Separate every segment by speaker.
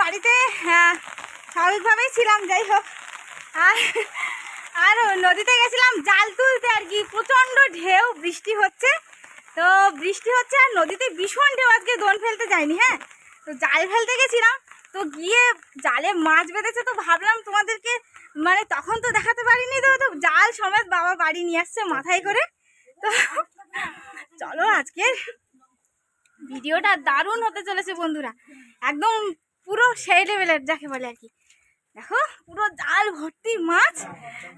Speaker 1: বাড়িতে স্বাভাবিকভাবেই ছিলাম, যাই হোক। আর নদীতে গেছিলাম জাল তুলতে আর কি। প্রচণ্ড ঢেউ, বৃষ্টি হচ্ছে আর নদীতে ভীষণ ঢেউ। আজকে দোন ফেলতে যাইনি, হ্যাঁ, তো জাল ফেলতে গেছিলাম। তো গিয়ে জালে মাছ বেঁধেছে, তো ভাবলাম তোমাদেরকে মানে তখন তো দেখাতে পারিনি। তো জাল সমেত বাবা বাড়ি নিয়ে আসছে মাথায় করে। তো চলো আজকের ভিডিওটা দারুণ হতে চলেছে বন্ধুরা, একদম পুরো সেই লেভেলের যাকে বলে আর কি। দেখো পুরো জাল ভর্তি মাছ,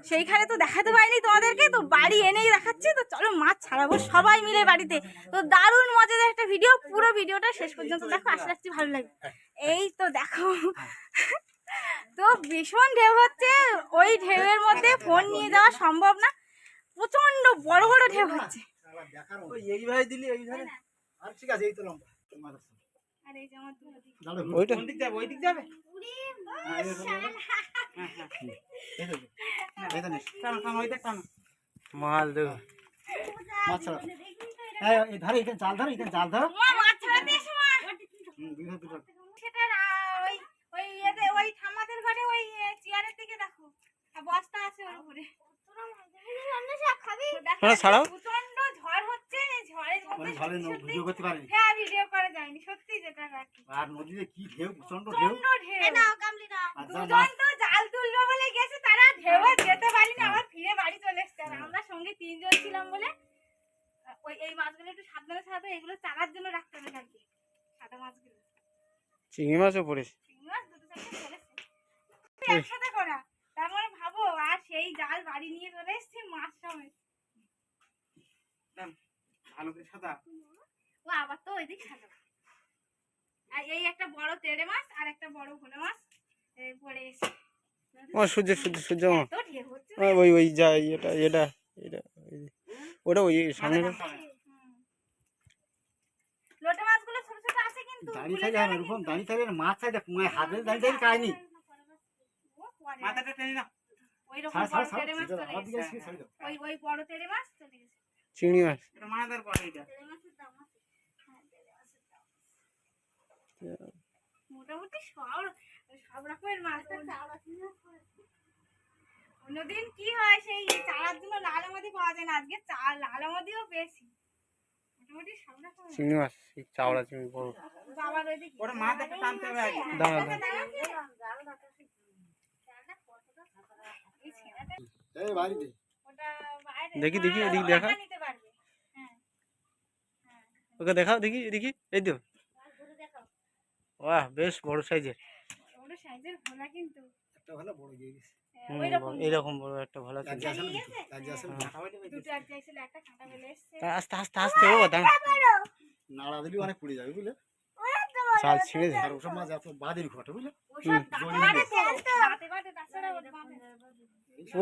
Speaker 1: সেইখানে তো দেখাতে পারিনি তোমাদেরকে, তো বাড়ি এনেই দেখাচ্ছি। তো চলো মাছ ছাড়াবো সবাই মিলে বাড়িতে। তো দারুণ মজাদার একটা ভিডিও, পুরো ভিডিওটা শেষ পর্যন্ত দেখো, আশা রাখছি ভালো লাগবে। এই তো দেখো তো ভীষণ ঢেউ হচ্ছে, ওই ঢেউয়ের মধ্যে ফোন নিয়ে যাওয়া সম্ভব না, প্রচন্ড বড় বড় ঢেউ হচ্ছে।
Speaker 2: মাল দেখো জাল ধরো, জাল ধরো।
Speaker 1: ওই ঠাম্মাদের ঘরে ওই চেয়ারের দিকে দেখো বস্তা আছে ওর উপরে। প্রচন্ড ঝড় হচ্ছে, ঝড়ের মধ্যে ভিডিও করতে পারেনি। হ্যাঁ, ভিডিও করা যায়নি সত্যি, যেটা
Speaker 2: আর নদীতে কি ঢেউ, প্রচন্ড ঢেউ।
Speaker 1: দুজন তো জাল তুলবে বলে গেছে, তারা ঢেউয়ে যেতে পারেনি, আবার ফিরে বাড়ি চলে এসছে। আর আমরা সঙ্গে 3 জন ছিলাম বলে ওই এই মাছগুলো একটু সাবধানে ছাড়াতে, এগুলো চালার জন্য রাখতে হবে আর কি। সাদা মাছগুলো,
Speaker 2: চিংড়ি মাছও পড়েছে,
Speaker 1: চিংড়ি মাছ দুটো চারটে পড়েছে একসাথে করা। তার মানে ভাবো, আর সেই জাল বাড়ি নিয়ে চলে এসেছি মাছ সমেত।
Speaker 2: ভালো করে সাদা,
Speaker 1: ও আবার তো ওইদিক সাদা। আর এই একটা বড় তেড়ে মাছ আর একটা বড় ভোলা মাছ পড়ে এসে।
Speaker 2: ও সূর্য
Speaker 1: তো ঢেউ হচ্ছে,
Speaker 2: ওই যা এটা ওটা ওই সামনে
Speaker 1: লোটে মাছগুলো ছোট ছোট আছে, কিন্তু
Speaker 2: দাঁড়িয়ে থাকলে হবে এরকম, দাঁড়িয়ে থাকলে মাছ চাই দেখ, হাতে দাঁড়িয়ে থাকলে কাহিনি। মাথাটা টেনে না,
Speaker 1: ওই রকম বড় তেড়ে মাছ চলে গেছে। ওই বড় তেড়ে মাছ চলে গেছে।
Speaker 2: চিংড়ি মাছ, এটা মাথার পড়ে, এটা
Speaker 1: তেড়ে মাছের দাম আছে। হ্যাঁ, তেড়ে মাছের দাম মোটামুটি সব রকমের মাছ। অন্যদিন কি হয়, সেই চারার জন্য লাল আমাদি পাওয়া যায় না, আজকে লাল আমাদিও বেশি। মোটামুটি সব রকম
Speaker 2: চিংড়ি মাছ, চাওড়া চিংড়ি বড়।
Speaker 1: বাবার ওইদিকে
Speaker 2: ওটা মাছ একটা টানতে হবে আগে, দাঁড়া এই বাড়িতে দেখি এদিকে দেখা, ওকে দেখাও দেখি এদিকে, এই তো বাহ, বেশ বড় সাইজের।
Speaker 1: ভোলা, কিন্তু
Speaker 2: একটা ভালো বড় দিয়ে গেছে, এইরকম বড় একটা ভালো আছে। আস্তে আস্তে আস্তে, ও দাঁড়া, নাড়া দিলে অনেক পড়ে যাবে বুঝলে, চাল ছিঁড়ে যায়। আর ওসব মাছ এত বাদের ঘটে বুঝলে,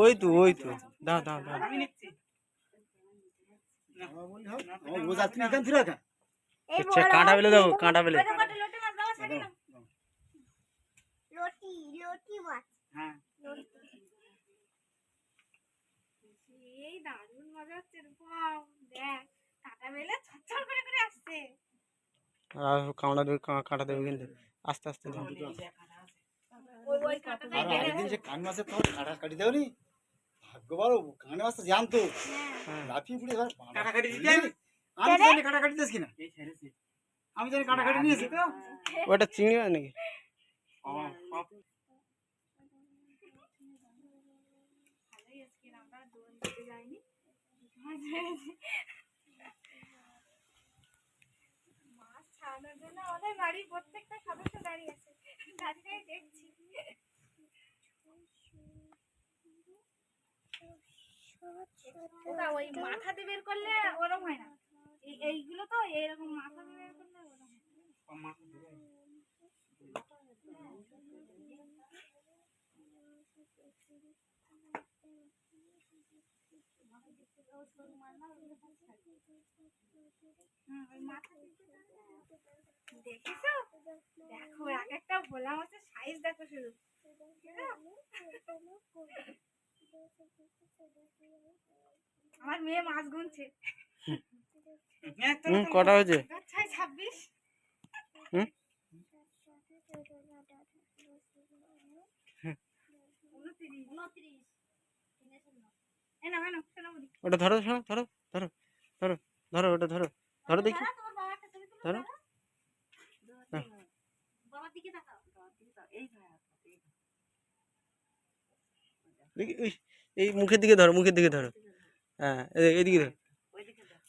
Speaker 2: ওই তো দাও কাঁটা বেলে দাও, কাঁটা বেলে।
Speaker 1: এই দারুণ মজা হচ্ছে, দেখ কাঁটা বেলে ছটছট করে আসছে।
Speaker 2: আর কাঁটা দেবে, কাঁটা দেবে কিন্তু আস্তে আস্তে দাও। কান মাছের তোমার কাঁটা কাটি দেও নি, ভাগ্য বলো, কান মাছ তো জানতো লাফিয়ে পুড়ে কাঁটা কাটি দিতে। আমি জানি কাঁটা কাটি দিস কিনা, আমি জানি কাঁটা কাটি নিয়েছি তো। ওটা চিংড়ি মাছ নাকি?
Speaker 1: মাছ ছাড়ানোর জন্য আমাদের বাড়ির প্রত্যেকটা সদস্য দাঁড়িয়ে আছে, দাঁড়িয়ে দেখছি। ওই মাথা দিয়ে বের করলে ওরকম হয় না, এইগুলো তো এইরকম মাথা দিয়ে বের করলে ওরকম হয়। দেখেছো, দেখো এক একটা ভোলা মাছের সাইজ দেখো শুধু। আমার মেয়ে মাছ গুনছে,
Speaker 2: কটা হয়েছে?
Speaker 1: 26। এই নাও এই নাও সোনামণি
Speaker 3: ওটা ধরো ধরো ধরো ধরো ধরো ধরো ওটা ধরো ধরো দেখি
Speaker 1: তোমার বাবাকে তুমি তুলো
Speaker 3: ধরো
Speaker 1: বাবার দিকে তাকাও বাবার দিকে তাকাও এই ধরো
Speaker 3: দেখি ওই এই মুখের দিকে ধরো মুখের দিকে ধরো হ্যাঁ এইদিকে ধরো
Speaker 1: ওইদিকে দাও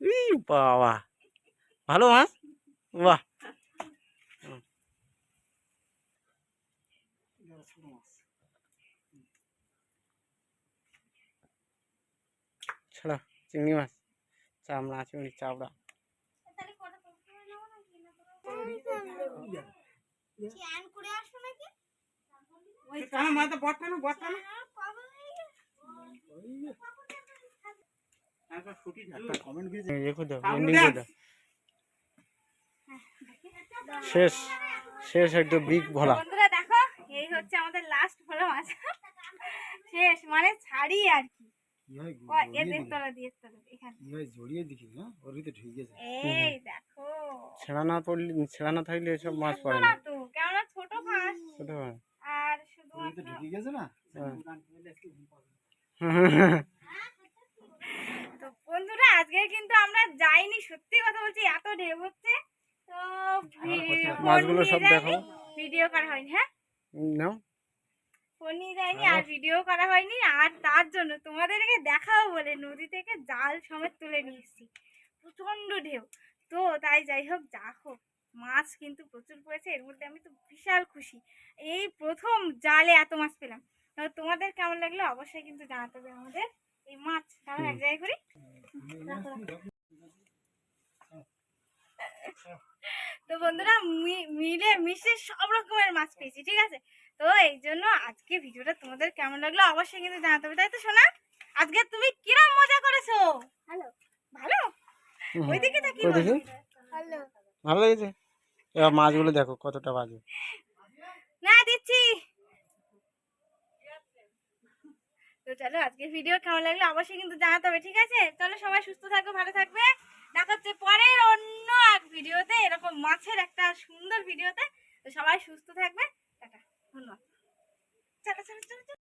Speaker 3: ই বাবা ভালো মাছ বাহ
Speaker 2: ছোট মাছ
Speaker 3: ছাড়া চিংড়ি মাছ চামড়া চিংড়ি চাপড়া
Speaker 1: তাহলে কটা করতে হবে না চ্যান করে আসো নাকি ওই
Speaker 2: কানা মাথা বটকানো বটকানো একটা কমেন্ট দিয়েছে
Speaker 3: ইয়ে করে দাও এন্ডিং করে দাও শেষ শেষ একদম বিগ ভোলা
Speaker 1: বন্ধুরা দেখো এই হচ্ছে আমাদের লাস্ট ভোলা মাছ শেষ মানে ছাড়ি আর কি
Speaker 2: কি হয়
Speaker 1: ও এদের তলা দিয়ে তলা এখানে
Speaker 2: কি হয় জড়িয়ে দেখি না ওর ভিতরে ঢুকে গেছে
Speaker 1: এই দেখো
Speaker 3: ছেঁড়া না পড়লে ছেঁড়া না থাকলে এসব মাছ পড়ে
Speaker 1: না
Speaker 3: না
Speaker 1: তো কেননা ছোট মাছ
Speaker 3: ছোট মাছ
Speaker 1: আর
Speaker 2: ওর ভিতরে
Speaker 1: শুধুমাত্র
Speaker 2: ঢুকে গেছে না
Speaker 1: তো বন্ধুরা আজকে কিন্তু আমরা যাইনি সত্যি কথা বলছি এত ঢেউ হচ্ছে তো
Speaker 3: মাছগুলো সব দেখাবো
Speaker 1: ভিডিও করা হয়নি হ্যাঁ
Speaker 3: নাও
Speaker 1: ফোন নিয়ে যায়নি আর ভিডিও করা হয়নি আর তার জন্য তোমাদেরকে দেখাবো বলে নদী থেকে জাল সমেত তুলে নিয়ে এসেছি প্রচন্ড ঢেউ তো তাই যাই হোক যা হোক মাছ কিন্তু প্রচুর পড়েছে এর মধ্যে আমি তো বিশাল খুশি এই প্রথম জালে এত মাছ পেলাম তো তোমাদের কেমন লাগলো অবশ্যই কিন্তু জানাতে হবে আমাদের এই মাছ কেমন এক জায়গায় করি তো বন্ধুরা মিলে মিশে সব রকমের মাছ পেয়েছি ঠিক আছে তো এই জন্য আজকে ভিডিওটা তোমাদের কেমন লাগলো অবশ্যই কিন্তু জানাতে হবে তাই তো শোনা আজকে তুমি কিরম মজা করেছো ভালো ভালো ওইদিকে তাকি
Speaker 3: ওই দেখি
Speaker 1: ভালো
Speaker 3: ভালো লেগেছে এবার মাছগুলো দেখো কতটা বাজে
Speaker 1: না দিচ্ছি তো চলো আজকে ভিডিও কেমন লাগলো অবশ্যই কিন্তু জানাতে হবে ঠিক আছে চলো সবাই সুস্থ থাকবে ভালো থাকবে দেখা হচ্ছে পরের অন্য এক ভিডিওতে এরকম মাছের একটা সুন্দর ভিডিওতে তো সবাই সুস্থ থাকবে টাটা ধন্যবাদ চলো চলো চলো